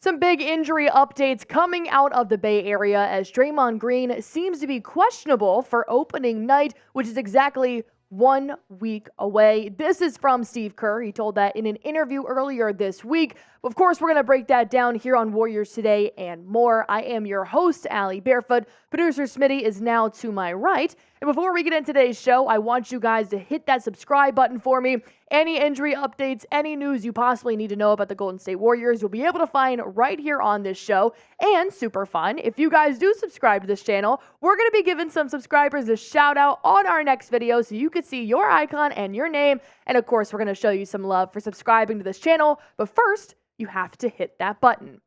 Some big injury updates coming out of the Bay Area as Draymond Green seems to be questionable for opening night, which is exactly 1 week away. This is from Steve Kerr. He told that in an interview earlier this week. Of course, we're going to break that down here on Warriors Today and more. I am your host, Allie Barefoot. Producer Smitty is now to my right. And before we get into today's show, I want you guys to hit that subscribe button for me. Any injury updates, any news you possibly need to know about the Golden State Warriors, you'll be able to find right here on this show. And super fun, if you guys do subscribe to this channel, we're going to be giving some subscribers a shout out on our next video so you can see your icon and your name. And of course, we're going to show you some love for subscribing to this channel. But first, you have to hit that button.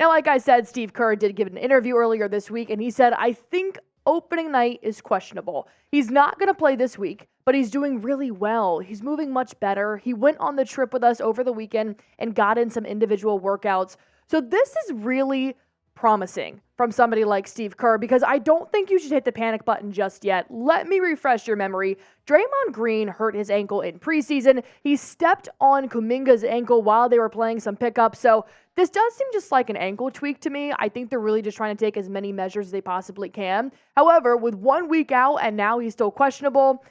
Now, like I said, Steve Kerr did give an interview earlier this week, and he said, I think opening night is questionable. He's not going to play this week, but he's doing really well. He's moving much better. He went on the trip with us over the weekend and got in some individual workouts. So this is really promising from somebody like Steve Kerr because I don't think you should hit the panic button just yet. Let me refresh your memory. Draymond Green hurt his ankle in preseason. He stepped on Kuminga's ankle while they were playing some pickup. So this does seem just like an ankle tweak to me. I think they're really just trying to take as many measures as they possibly can. However, with 1 week out and now he's still questionable,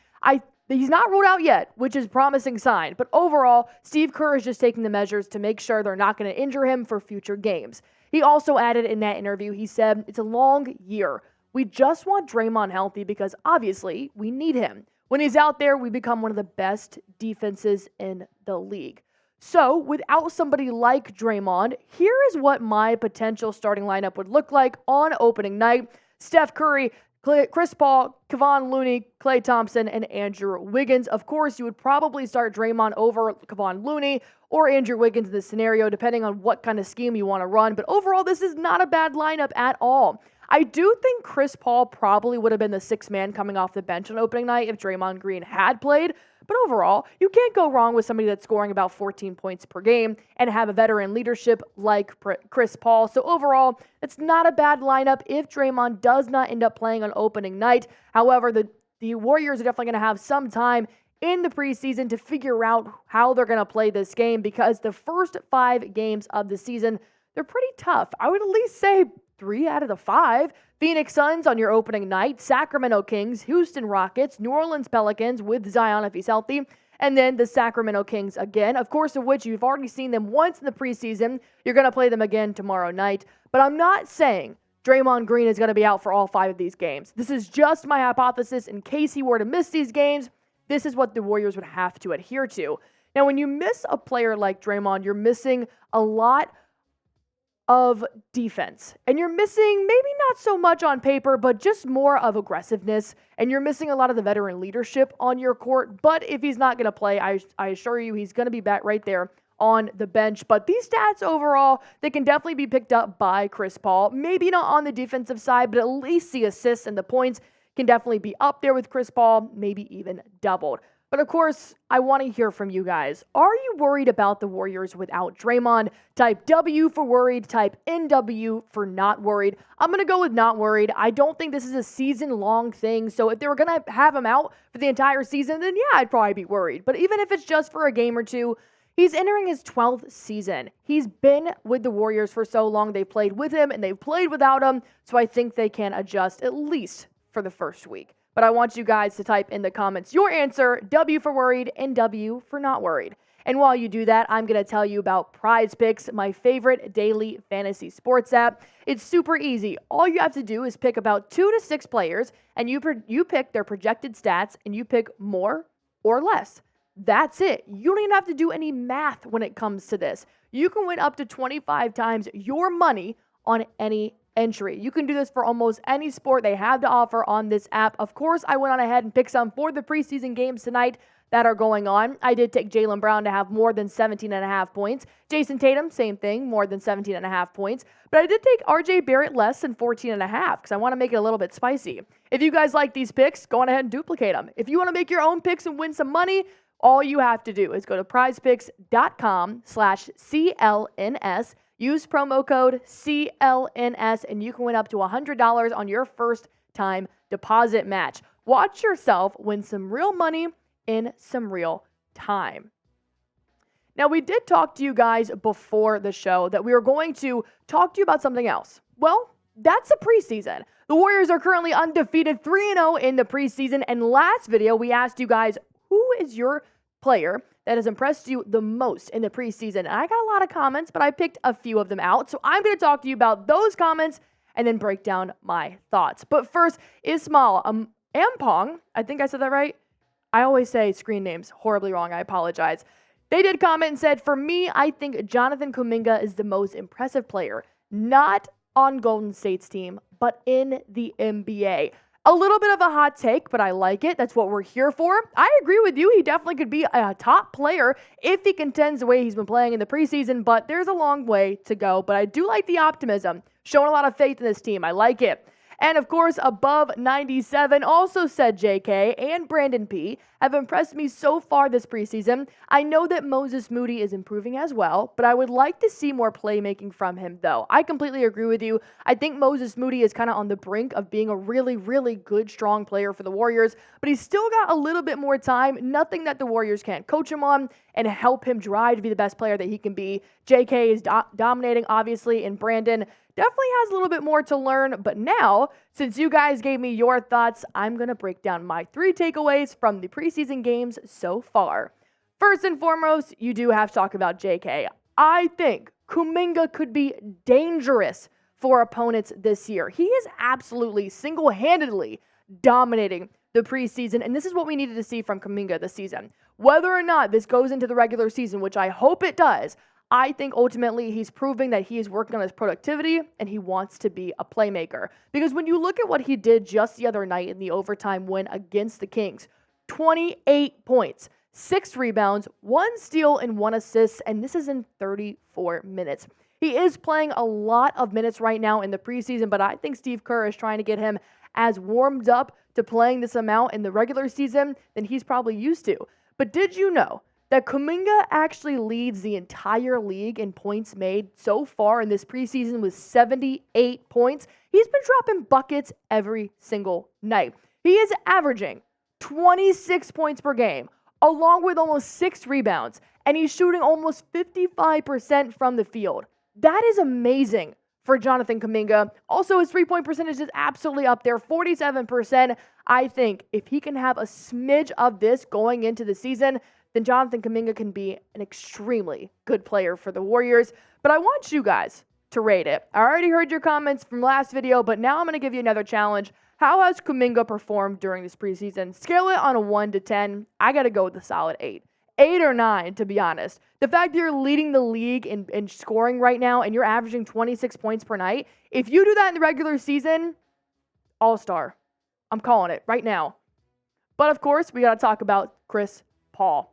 he's not ruled out yet, which is a promising sign. But overall, Steve Kerr is just taking the measures to make sure they're not going to injure him for future games. He also added in that interview, he said, it's a long year. We just want Draymond healthy because obviously we need him. When he's out there, we become one of the best defenses in the league. So without somebody like Draymond, here is what my potential starting lineup would look like on opening night. Steph Curry, Chris Paul, Kevon Looney, Klay Thompson, and Andrew Wiggins. Of course, you would probably start Draymond over Kevon Looney or Andrew Wiggins in this scenario, depending on what kind of scheme you want to run. But overall, this is not a bad lineup at all. I do think Chris Paul probably would have been the sixth man coming off the bench on opening night if Draymond Green had played. But overall, you can't go wrong with somebody that's scoring about 14 points per game and have a veteran leadership like Chris Paul. So overall, it's not a bad lineup if Draymond does not end up playing on opening night. However, the Warriors are definitely going to have some time in the preseason to figure out how they're going to play this game because the first 5 games of the season, they're pretty tough. I would at least say 3 out of the 5. Phoenix Suns on your opening night, Sacramento Kings, Houston Rockets, New Orleans Pelicans with Zion if he's healthy, and then the Sacramento Kings again, of course of which you've already seen them once in the preseason. You're going to play them again tomorrow night. But I'm not saying Draymond Green is going to be out for all 5 of these games. This is just my hypothesis. In case he were to miss these games, this is what the Warriors would have to adhere to. Now, when you miss a player like Draymond, you're missing a lot of defense. And you're missing maybe not so much on paper, but just more of aggressiveness. And you're missing a lot of the veteran leadership on your court. But if he's not going to play, I assure you he's going to be back right there on the bench. But these stats overall, they can definitely be picked up by Chris Paul. Maybe not on the defensive side, but at least the assists and the points can definitely be up there with Chris Paul, maybe even doubled. But of course, I want to hear from you guys. Are you worried about the Warriors without Draymond? Type W for worried, type NW for not worried. I'm going to go with not worried. I don't think this is a season-long thing. So if they were going to have him out for the entire season, then yeah, I'd probably be worried. But even if it's just for a game or two, he's entering his 12th season. He's been with the Warriors for so long. They've played with him and they've played without him. So I think they can adjust at least for the first week. But I want you guys to type in the comments your answer, W for worried and W for not worried. And while you do that, I'm going to tell you about Prize Picks, my favorite daily fantasy sports app. It's super easy. All you have to do is pick about 2 to 6 players, and you pick their projected stats, and you pick more or less. That's it. You don't even have to do any math when it comes to this. You can win up to 25 times your money on any entry. You can do this for almost any sport they have to offer on this app. Of course, I went on ahead and picked some for the preseason games tonight that are going on. I did take Jaylen Brown to have more than 17.5 points. Jason Tatum, same thing, more than 17.5 points. But I did take RJ Barrett less than 14.5 because I want to make it a little bit spicy. If you guys like these picks, go on ahead and duplicate them. If you want to make your own picks and win some money, all you have to do is go to prizepicks.com/CLNS. Use promo code CLNS and you can win up to $100 on your first time deposit match. Watch yourself win some real money in some real time. Now, we did talk to you guys before the show that we were going to talk to you about something else. Well, that's the preseason. The Warriors are currently undefeated 3-0 in the preseason. And last video, we asked you guys, who is your player that has impressed you the most in the preseason? And I got a lot of comments, but I picked a few of them out. So I'm going to talk to you about those comments and then break down my thoughts. But first, Ismail Ampong, I think I said that right. I always say screen names horribly wrong. I apologize. They did comment and said, for me, I think Jonathan Kuminga is the most impressive player, not on Golden State's team, but in the NBA. A little bit of a hot take, but I like it. That's what we're here for. I agree with you. He definitely could be a top player if he contends the way he's been playing in the preseason, but there's a long way to go. But I do like the optimism. Showing a lot of faith in this team. I like it. And of course, above 97 also said JK and Brandon P have impressed me so far this preseason. I know that Moses Moody is improving as well, but I would like to see more playmaking from him though. I completely agree with you. I think Moses Moody is kind of on the brink of being a really, really good, strong player for the Warriors, but he's still got a little bit more time. Nothing that the Warriors can't coach him on and help him drive to be the best player that he can be. JK is dominating, obviously, and Brandon definitely has a little bit more to learn, but now, since you guys gave me your thoughts, I'm going to break down my 3 takeaways from the preseason games so far. First and foremost, you do have to talk about JK. I think Kuminga could be dangerous for opponents this year. He is absolutely single-handedly dominating the preseason, and this is what we needed to see from Kuminga this season. Whether or not this goes into the regular season, which I hope it does, I think ultimately he's proving that he is working on his productivity and he wants to be a playmaker. Because when you look at what he did just the other night in the overtime win against the Kings, 28 points, 6 rebounds, 1 steal, and 1 assist, and this is in 34 minutes. He is playing a lot of minutes right now in the preseason, but I think Steve Kerr is trying to get him as warmed up to playing this amount in the regular season than he's probably used to. But did you know that Kuminga actually leads the entire league in points made so far in this preseason with 78 points? He's been dropping buckets every single night. He is averaging 26 points per game, along with almost 6 rebounds, and he's shooting almost 55% from the field. That is amazing for Jonathan Kuminga. Also, his three-point percentage is absolutely up there, 47%. I think if he can have a smidge of this going into the season, then Jonathan Kuminga can be an extremely good player for the Warriors. But I want you guys to rate it. I already heard your comments from last video, but now I'm going to give you another challenge. How has Kuminga performed during this preseason? Scale it on a 1 to 10. I got to go with a solid 8. 8 or 9, to be honest. The fact that you're leading the league in scoring right now and you're averaging 26 points per night, if you do that in the regular season, all-star. I'm calling it right now. But of course, we got to talk about Chris Paul.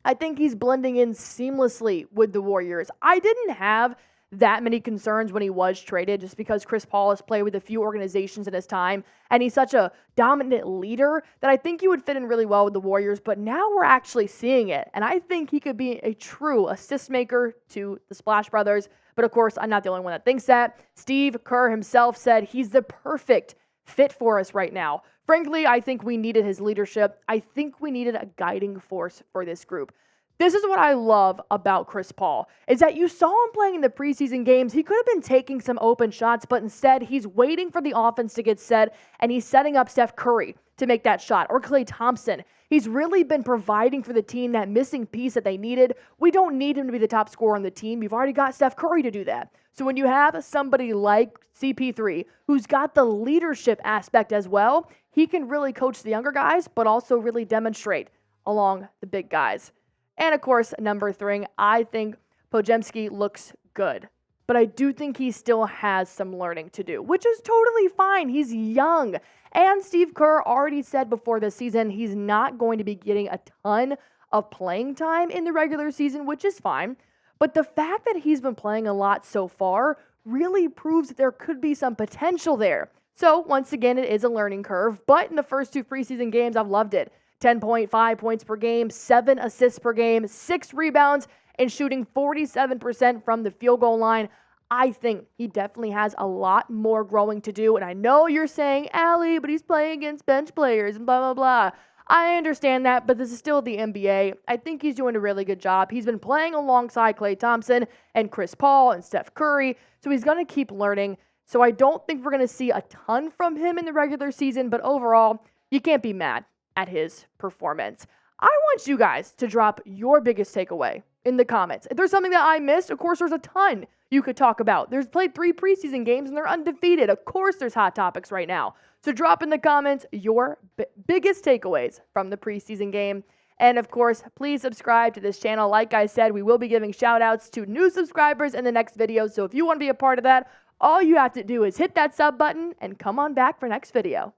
I think he's blending in seamlessly with the Warriors. I didn't have that many concerns when he was traded just because Chris Paul has played with a few organizations in his time and he's such a dominant leader that I think he would fit in really well with the Warriors, but now we're actually seeing it, and I think he could be a true assist maker to the Splash Brothers. But of course, I'm not the only one that thinks that. Steve Kerr himself said he's the perfect fit for us right now. Frankly, I think we needed his leadership. I think we needed a guiding force for this group. This is what I love about Chris Paul, is that you saw him playing in the preseason games. He could have been taking some open shots, but instead he's waiting for the offense to get set, and he's setting up Steph Curry to make that shot, or Klay Thompson. He's really been providing for the team that missing piece that they needed. We don't need him to be the top scorer on the team. You've already got Steph Curry to do that. So when you have somebody like CP3, who's got the leadership aspect as well, he can really coach the younger guys, but also really demonstrate along the big guys. And of course, number 3, I think Podziemski looks good. But I do think he still has some learning to do, which is totally fine. He's young. And Steve Kerr already said before this season he's not going to be getting a ton of playing time in the regular season, which is fine. But the fact that he's been playing a lot so far really proves that there could be some potential there. So once again, it is a learning curve. But in the first 2 preseason games, I've loved it. 10.5 points per game, 7 assists per game, 6 rebounds, and shooting 47% from the field goal line. I think he definitely has a lot more growing to do. And I know you're saying, Allie, but he's playing against bench players and blah, blah, blah. I understand that, but this is still the NBA. I think he's doing a really good job. He's been playing alongside Klay Thompson and Chris Paul and Steph Curry, so he's going to keep learning. So I don't think we're going to see a ton from him in the regular season, but overall, you can't be mad at his performance. I want you guys to drop your biggest takeaway in the comments. If there's something that I missed, of course, there's a ton you could talk about. There's played 3 preseason games and they're undefeated. Of course, there's hot topics right now. So drop in the comments your biggest takeaways from the preseason game. And of course, please subscribe to this channel. Like I said, we will be giving shout outs to new subscribers in the next video. So if you want to be a part of that, all you have to do is hit that sub button and come on back for next video.